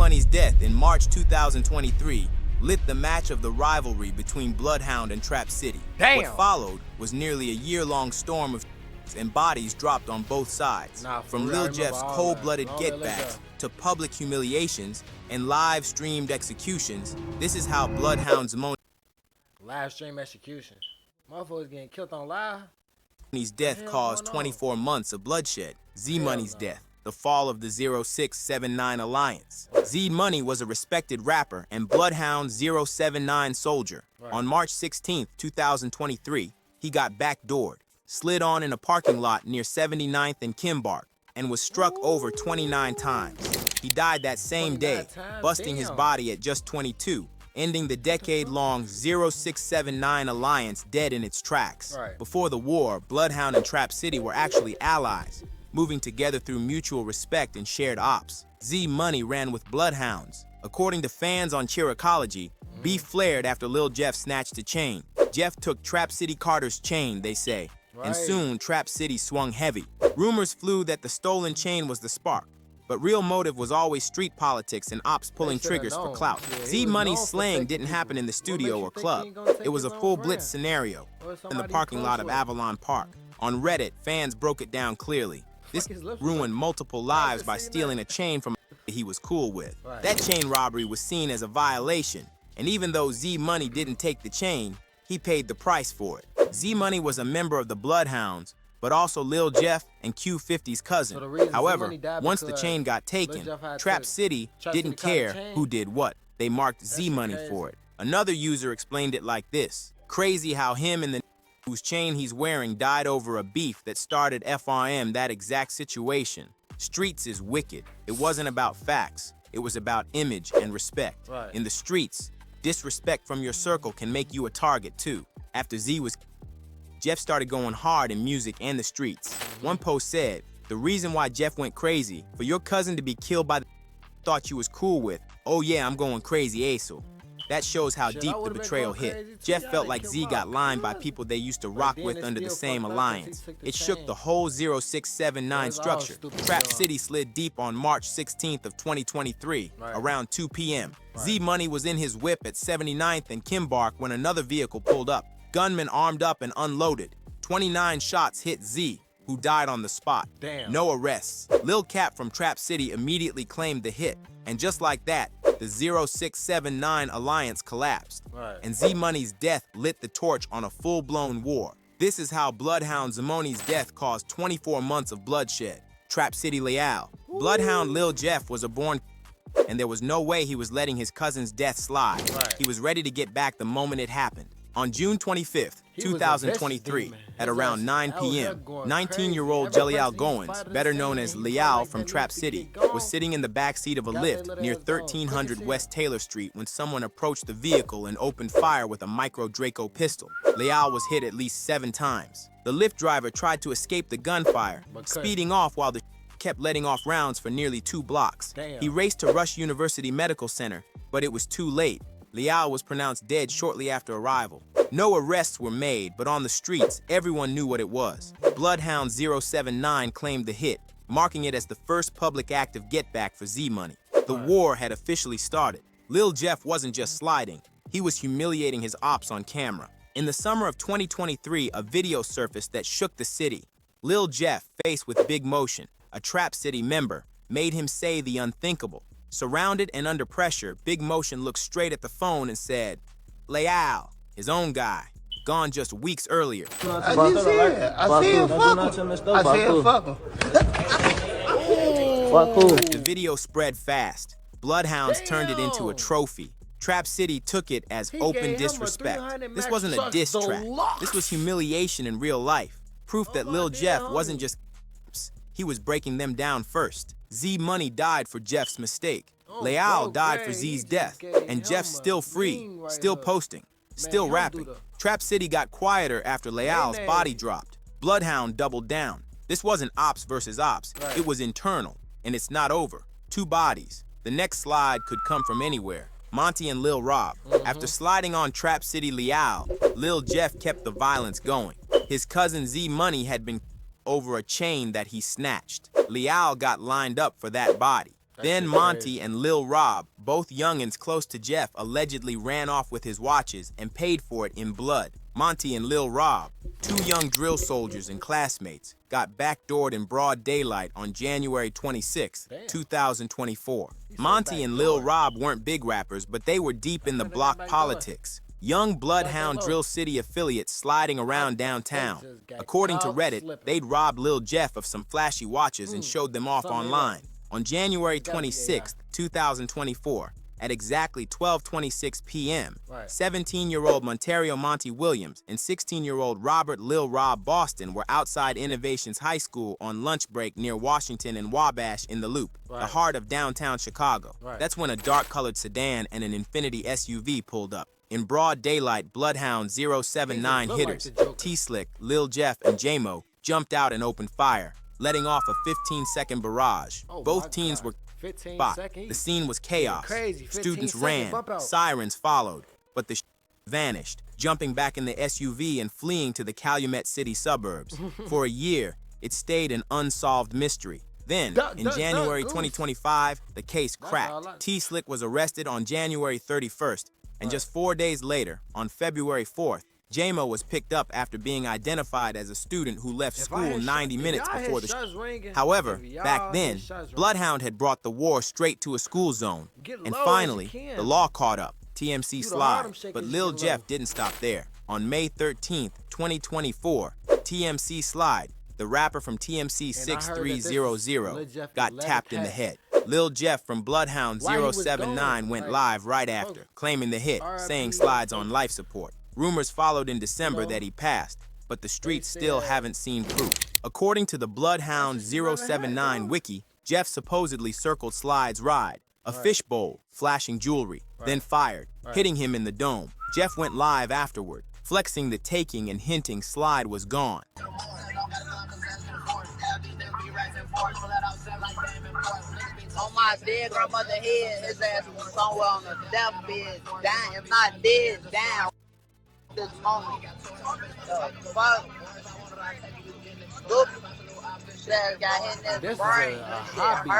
Zmoney's death in March 2023 lit the match of the rivalry between Bloodhound and Trap City. Damn. What followed was nearly a year-long storm of and bodies dropped on both sides. From Lil Jeff's cold-blooded get-backs to public humiliations and live-streamed executions, this is how Bloodhound Zmoney live stream executions. Motherfuckers getting killed on live. Zmoney's death caused 24 months of bloodshed. Zmoney's death, the fall of the 0679 Alliance. Zmoney was a respected rapper and Bloodhound 079 soldier. On March 16, 2023, he got backdoored, slid on in a parking lot near 79th and Kimbark, and was struck over 29 times. He died that same day, busting his body at just 22, ending the decade-long 0679 Alliance dead in its tracks. Before the war, Bloodhound and Trap City were actually allies, moving together through mutual respect and shared ops. Zmoney ran with Bloodhounds. According to fans on Cheericology, beef flared after Lil Jeff snatched a chain. Jeff took Trap City Carter's chain, they say, and soon Trap City swung heavy. Rumors flew that the stolen chain was the spark, but real motive was always street politics and ops pulling triggers for clout. Zmoney's slaying didn't happen in the studio or club. It was a full blitz scenario in the parking lot of Avalon Park. On Reddit, fans broke it down clearly. This ruined multiple lives by stealing a chain from he was cool with. That chain robbery was seen as a violation, and even though Zmoney didn't take the chain, he paid the price for it. Zmoney was a member of the Bloodhounds, but also Lil Jeff and Q50's cousin. However, once the chain got taken, Trap City didn't care who did what. They marked Zmoney for it. Another user explained it like this: crazy how him and the whose chain he's wearing died over a beef that started FRM that exact situation. Streets is wicked. It wasn't about facts. It was about image and respect. In the streets, disrespect from your circle can make you a target too. After Z was Jeff started going hard in music and the streets. One post said, the reason why Jeff went crazy, for your cousin to be killed by the thought you was cool with, oh yeah, I'm going crazy ASO. That shows how deep the betrayal hit. Jeff felt like Z got limed by people they used to rock with under the same alliance. It shook the whole 0679 structure. Trap City slid deep on March 16th of 2023, around 2 p.m. Zmoney was in his whip at 79th and Kimbark when another vehicle pulled up. Gunmen armed up and unloaded. 29 shots hit Z, who died on the spot. No arrests. Lil Cap from Trap City immediately claimed the hit, and just like that, the 0679 Alliance collapsed, and Zmoney's death lit the torch on a full-blown war. This is how Bloodhound Zmoney's death caused 24 months of bloodshed. Trap City Leal. Bloodhound Lil Jeff was a born and there was no way he was letting his cousin's death slide. He was ready to get back the moment it happened. On June 25th, 2023, at around 9 p.m., 19-year-old Jelial Goins, better known as Leal from Trap City, was sitting in the backseat of a Lyft near 1300 West Taylor Street when someone approached the vehicle and opened fire with a micro Draco pistol. Leal was hit at least 7 times. The Lyft driver tried to escape the gunfire, speeding off while the kept letting off rounds for nearly 2 blocks. He raced to Rush University Medical Center, but it was too late. Leal was pronounced dead shortly after arrival. No arrests were made, but on the streets, everyone knew what it was. Bloodhound 079 claimed the hit, marking it as the first public act of get-back for Zmoney. The war had officially started. Lil Jeff wasn't just sliding, he was humiliating his ops on camera. In the summer of 2023, a video surfaced that shook the city. Lil Jeff, faced with Big Motion, a Trap City member, made him say the unthinkable. Surrounded and under pressure, Big Motion looked straight at the phone and said, Leal, his own guy, gone just weeks earlier. I didn't see it. I see it, fuck him. I see it, fuck him. The video spread fast. Bloodhounds turned it into a trophy. Trap City took it as open disrespect. This wasn't a diss track. This was humiliation in real life. Proof that Lil Jeff wasn't just he was breaking them down first. Zmoney died for Jeff's mistake. Leal died for Z's death. And Jeff's still free, still posting, still rapping. Trap City got quieter after Leal's body dropped. Bloodhound doubled down. This wasn't ops versus ops. It was internal, and it's not over. 2 bodies. The next slide could come from anywhere. Monty and Lil Rob. After sliding on Trap City Leal, Lil Jeff kept the violence going. His cousin Zmoney had been over a chain that he snatched. Leal got lined up for that body. Then shit Monty crazy. and Lil Rob, both youngins close to Jeff, allegedly ran off with his watches and paid for it in blood. Monty and Lil Rob, two young drill soldiers and classmates, got backdoored in broad daylight on January 26, 2024. Monty and Lil Rob weren't big rappers, but they were deep in the block politics. Young Bloodhound Drill City affiliates sliding around downtown. According to Reddit, they'd robbed Lil Jeff of some flashy watches and showed them off online. On January 26, 2024, at exactly 12:26 p.m., 17-year-old Montario Monty Williams and 16-year-old Robert Lil Rob Boston were outside Innovations High School on lunch break near Washington and Wabash in the Loop, the heart of downtown Chicago. That's when a dark-colored sedan and an Infiniti SUV pulled up. In broad daylight, Bloodhound 079 hitters, T-Slick, Lil Jeff, and J-Mo jumped out and opened fire, letting off a 15-second barrage. Both teams were spot. The scene was chaos. Students ran, sirens followed, but the vanished, jumping back in the SUV and fleeing to the Calumet City suburbs. For a year, it stayed an unsolved mystery. Then, in January 2025, the case cracked. T-Slick was arrested on January 31st, and just 4 days later, on February 4th, J-Mo was picked up after being identified as a student who left school 90 minutes before the However, back then, Bloodhound had brought the war straight to a school zone. And finally, the law caught up, TMC slide. But Lil Jeff didn't stop there. On May 13th, 2024, TMC slide, the rapper from TMC 6300, got tapped in the head. Lil Jeff from Bloodhound 079 went live right after, claiming the hit, saying Slide's on life support. Rumors followed in December that he passed, but the streets still haven't seen proof. According to the Bloodhound 079 wiki, Jeff supposedly circled Slide's ride, a fishbowl, flashing jewelry, then fired, hitting him in the dome. Jeff went live afterward, flexing the taking and hinting Slide was gone. On my dead grandmother head, his ass was somewhere on the deathbed, dying, if not dead, down. This moment. Fuck. Look. This is a hobby.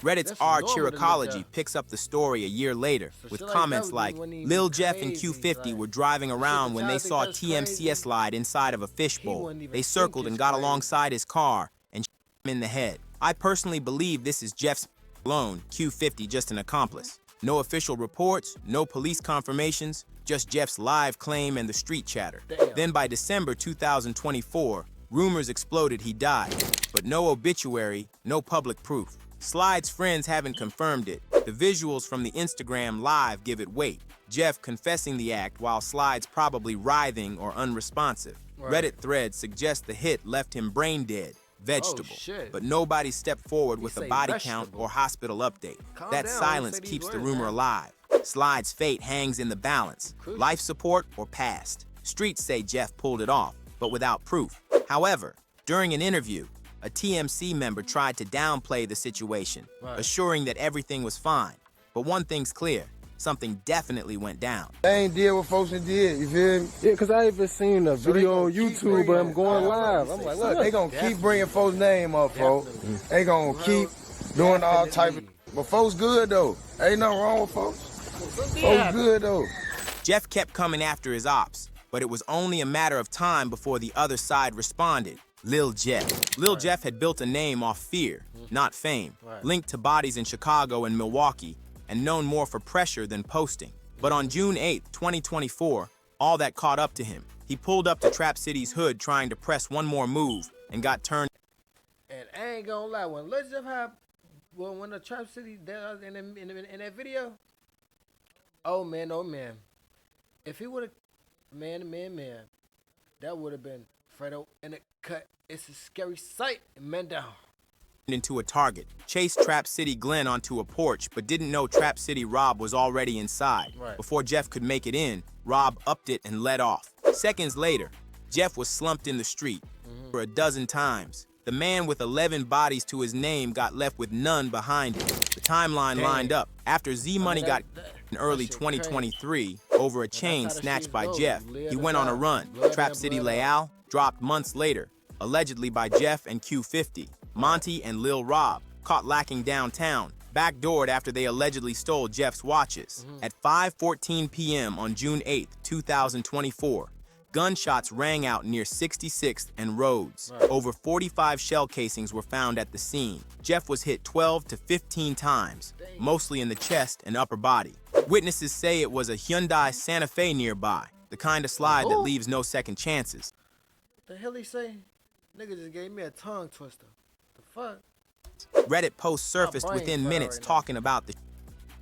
Reddit's R Chiricology picks up the story a year later with comments like, Lil Jeff and Q50 were driving around when they saw TMCS slide inside of a fishbowl. They circled and got alongside his car and shot him in the head. I personally believe this is Jeff's alone, Q50 just an accomplice. No official reports, no police confirmations, just Jeff's live claim and the street chatter. Then by December 2024, rumors exploded he died, but no obituary, no public proof. Slide's friends haven't confirmed it. The visuals from the Instagram live give it weight. Jeff confessing the act while Slide's probably writhing or unresponsive. Reddit threads suggest the hit left him brain dead, vegetable, but nobody stepped forward with a body count or hospital update. That silence keeps the rumor alive. Slide's fate hangs in the balance, life support or past. Streets say Jeff pulled it off, but without proof. However, during an interview, a TMC member tried to downplay the situation, assuring that everything was fine. But one thing's clear, something definitely went down. They ain't did what folks did, you feel me? Yeah, because I even seen a video on YouTube, but I'm going live. I'm like, look, they gonna keep bringing folks' name up, folks. They gonna keep doing all type of... But folks good, though. Ain't nothing wrong with folks. Folks good, though. Jeff kept coming after his ops, but it was only a matter of time before the other side responded. Lil Jeff. Lil Jeff had built a name off fear, not fame, linked to bodies in Chicago and Milwaukee, and known more for pressure than posting. But on June 8, 2024, all that caught up to him. He pulled up to Trap City's hood trying to press one more move and got turned. And I ain't gonna lie, when Lil Jeff had, when the Trap City in that video, oh man, if he would've, man, that would've been Fredo in the cut. It's a scary sight, man down. Into a target, chased Trap City Glenn onto a porch, but didn't know Trap City Rob was already inside. Before Jeff could make it in, Rob upped it and let off. Seconds later, Jeff was slumped in the street for a dozen times. The man with 11 bodies to his name got left with none behind him. The timeline lined up. After Zmoney got in early 2023 over a chain snatched by Jeff, he went on a run. Trap City Leal dropped months later, allegedly by Jeff and Q50. Monty and Lil Rob, caught lacking downtown, backdoored after they allegedly stole Jeff's watches. At 5:14 p.m. on June 8, 2024, gunshots rang out near 66th and Rhodes. Over 45 shell casings were found at the scene. Jeff was hit 12 to 15 times, mostly in the chest and upper body. Witnesses say it was a Hyundai Santa Fe nearby, the kind of slide that leaves no second chances. The hell he say? Nigga just gave me a tongue twister. The fuck? Reddit posts surfaced within minutes talking about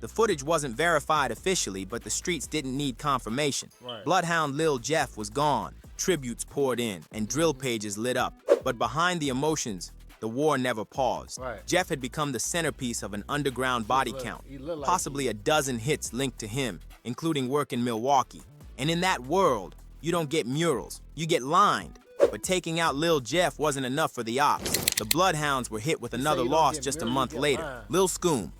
the footage wasn't verified officially, but the streets didn't need confirmation. Bloodhound Lil Jeff was gone. Tributes poured in, and drill pages lit up. But behind the emotions, the war never paused. Jeff had become the centerpiece of an underground body count, possibly a dozen hits linked to him, including work in Milwaukee. And in that world, you don't get murals, you get lined. But taking out Lil Jeff wasn't enough for the ops. The Bloodhounds were hit with another loss just a month later. Lil Scoom,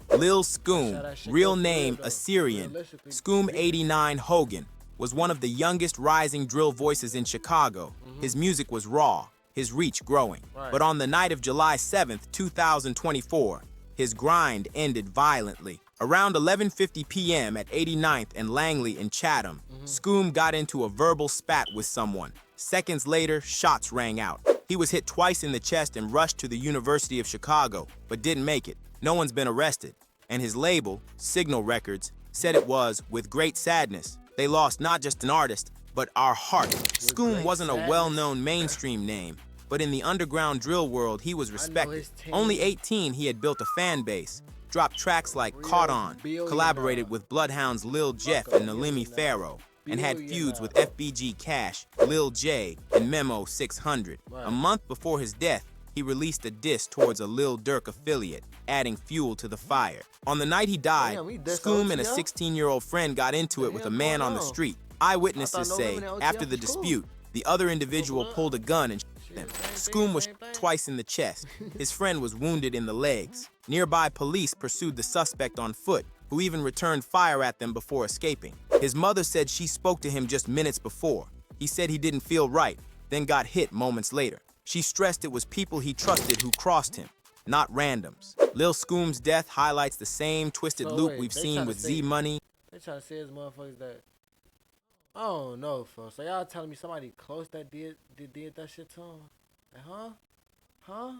real name Assyrian, Scoom 89 Hogan, was one of the youngest rising drill voices in Chicago. His music was raw, his reach growing. But on the night of July 7th, 2024, his grind ended violently. Around 11:50 p.m. at 89th and Langley in Chatham, Scoom got into a verbal spat with someone. Seconds later, shots rang out. He was hit twice in the chest and rushed to the University of Chicago, but didn't make it. No one's been arrested. And his label, Signal Records, said it was, with great sadness, they lost not just an artist, but our heart. Scoom wasn't a well-known mainstream name, but in the underground drill world, he was respected. Only 18, he had built a fan base, dropped tracks like Caught On, collaborated with Bloodhounds Lil Jeff and Nalimi Pharaoh, and had feuds with FBG Cash, Lil J, and Memo 600. A month before his death, he released a diss towards a Lil Durk affiliate, adding fuel to the fire. On the night he died, Scoom and a 16-year-old friend got into it with a man on the street. Eyewitnesses say, after the dispute, the other individual pulled a gun and shot him. Scoom was shot twice in the chest. His friend was wounded in the legs. Nearby police pursued the suspect on foot, who even returned fire at them before escaping. His mother said she spoke to him just minutes before. He said he didn't feel right, then got hit moments later. She stressed it was people he trusted who crossed him, not randoms. Lil Scoom's death highlights the same twisted loop we've seen with Zmoney. They trying to say as motherfuckers that, I don't know, folks. So y'all telling me somebody close that did that shit to him? Like, huh?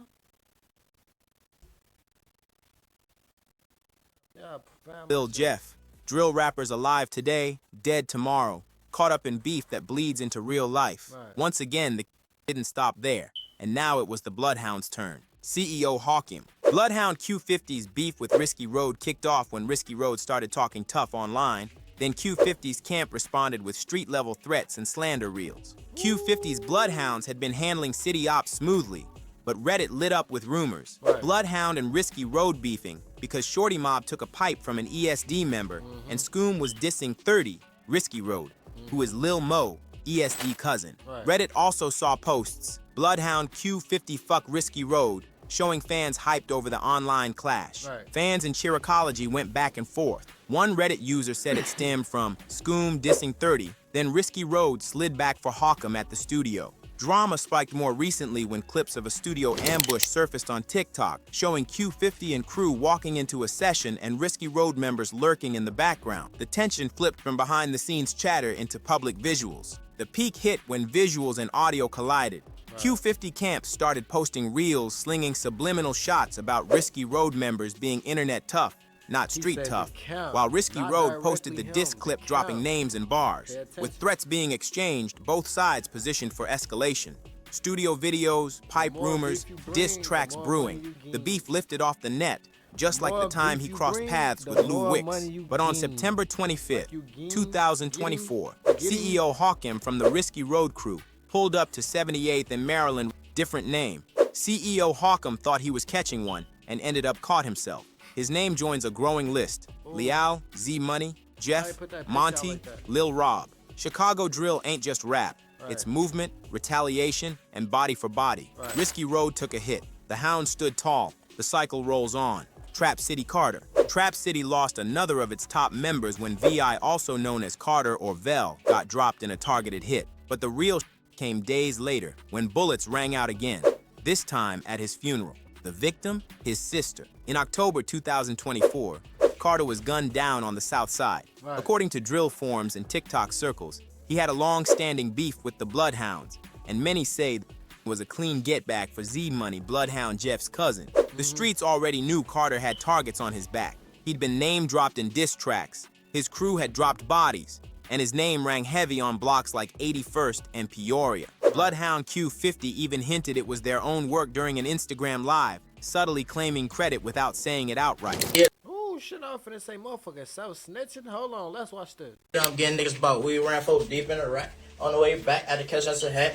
Lil Jeff, drill rappers alive today, dead tomorrow, caught up in beef that bleeds into real life. Once again, the didn't stop there, and now it was the Bloodhound's turn. CEO hawk him. Bloodhound Q50's beef with Risky Road kicked off when Risky Road started talking tough online. Then Q50's camp responded with street-level threats and slander reels. Q50's Bloodhounds had been handling city ops smoothly, but Reddit lit up with rumors. Bloodhound and Risky Road beefing because Shorty Mob took a pipe from an ESD member, and Scoom was dissing 30, Risky Road, who is Lil Mo, ESD cousin. Reddit also saw posts, Bloodhound Q50 fuck Risky Road, showing fans hyped over the online clash. Fans in Cheericology went back and forth. One Reddit user said it stemmed from Scoom dissing 30, then Risky Road slid back for Hawkem at the studio. Drama spiked more recently when clips of a studio ambush surfaced on TikTok, showing Q50 and crew walking into a session and Risky Road members lurking in the background. The tension flipped from behind-the-scenes chatter into public visuals. The peak hit when visuals and audio collided. Q50 camp started posting reels slinging subliminal shots about Risky Road members being internet tough, not street tough, while Risky Road posted the diss clip dropping names and bars. With threats being exchanged, both sides positioned for escalation. Studio videos, pipe rumors, diss tracks brewing. The beef lifted off the net, just like the time he crossed paths with Lou Wicks. But on September 25th, 2024, CEO Hawkem from the Risky Road crew pulled up to 78th and Maryland, different name. CEO Hawkem thought he was catching one and ended up caught himself. His name joins a growing list. Leal, Zmoney, Jeff, Monty, Lil Rob. Chicago drill ain't just rap. It's movement, retaliation, and body for body. Risky Road took a hit. The Hound stood tall. The cycle rolls on. Trap City Carter. Trap City lost another of its top members when VI, also known as Carter or Vel, got dropped in a targeted hit. But the real came days later when bullets rang out again, this time at his funeral. The victim? His sister. In October 2024, Carter was gunned down on the South Side. Right. According to drill forums and TikTok circles, he had a long-standing beef with the Bloodhounds, and many say it was a clean get-back for Zmoney, Bloodhound Jeff's cousin. The streets already knew Carter had targets on his back. He'd been name-dropped in diss tracks. His crew had dropped bodies, and his name rang heavy on blocks like 81st and Peoria. Bloodhound Q50 even hinted it was their own work during an Instagram live, subtly claiming credit without saying it outright. Ooh, shit, I'm finna say motherfucker self-snitching. Hold on, let's watch this. I'm getting niggas about we ran 4 deep in the rack. On the way back, I had to catch us a hat.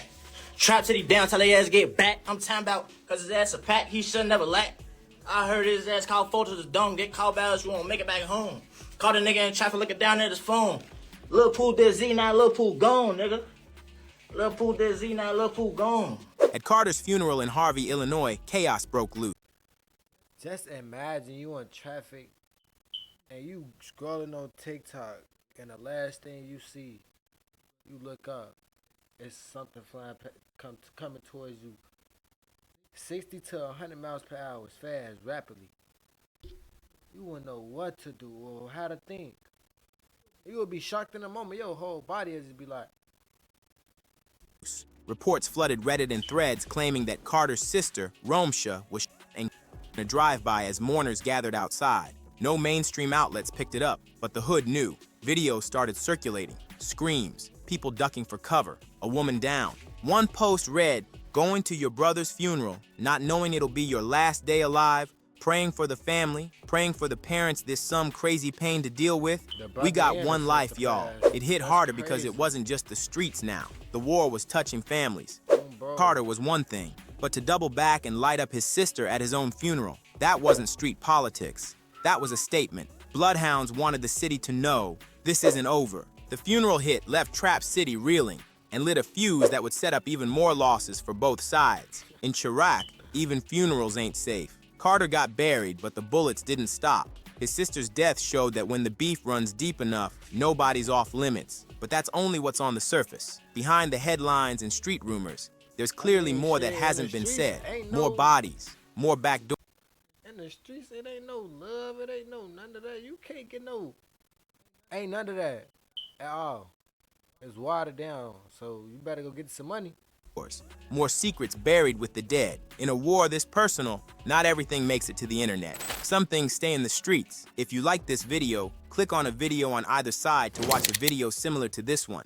Trap City down till they ass get back. I'm talking about cause his ass a pack, he should never lack. I heard his ass call photos of the dome, get called back, you won't make it back home. Caught a nigga in traffic looking down at his phone. Lil Pooh did Z, now Lil Pooh gone, nigga. Lil Pooh did Z, now Lil Pooh gone. At Carter's funeral in Harvey, Illinois, chaos broke loose. Just imagine you in traffic and you scrolling on TikTok and the last thing you see, you look up, it's something flying coming towards you. 60 to 100 miles per hour, fast, rapidly. You wouldn't know what to do or how to think. You would be shocked in a moment. Your whole body would just be like. Reports flooded Reddit and threads claiming that Carter's sister, Romsha, was in a drive-by as mourners gathered outside. No mainstream outlets picked it up, but the hood knew. Videos started circulating. Screams, people ducking for cover, a woman down. One post read, "Going to your brother's funeral, not knowing it'll be your last day alive, praying for the family, praying for the parents this some crazy pain to deal with. We got one life, y'all." It hit harder because it wasn't just the streets now. The war was touching families. Carter was one thing, but to double back and light up his sister at his own funeral, that wasn't street politics. That was a statement. Bloodhounds wanted the city to know this isn't over. The funeral hit left Trap City reeling and lit a fuse that would set up even more losses for both sides. In Chirac, even funerals ain't safe. Carter got buried, but the bullets didn't stop. His sister's death showed that when the beef runs deep enough, nobody's off limits. But that's only what's on the surface. Behind the headlines and street rumors, there's clearly more that hasn't been said. More bodies, more backdoors. In the streets, it ain't no love, it ain't no none of that. You can't get no, ain't none of that at all. It's watered down, so you better go get some money. More secrets buried with the dead. In a war this personal, not everything makes it to the internet. Some things stay in the streets. If you like this video, click on a video on either side to watch a video similar to this one.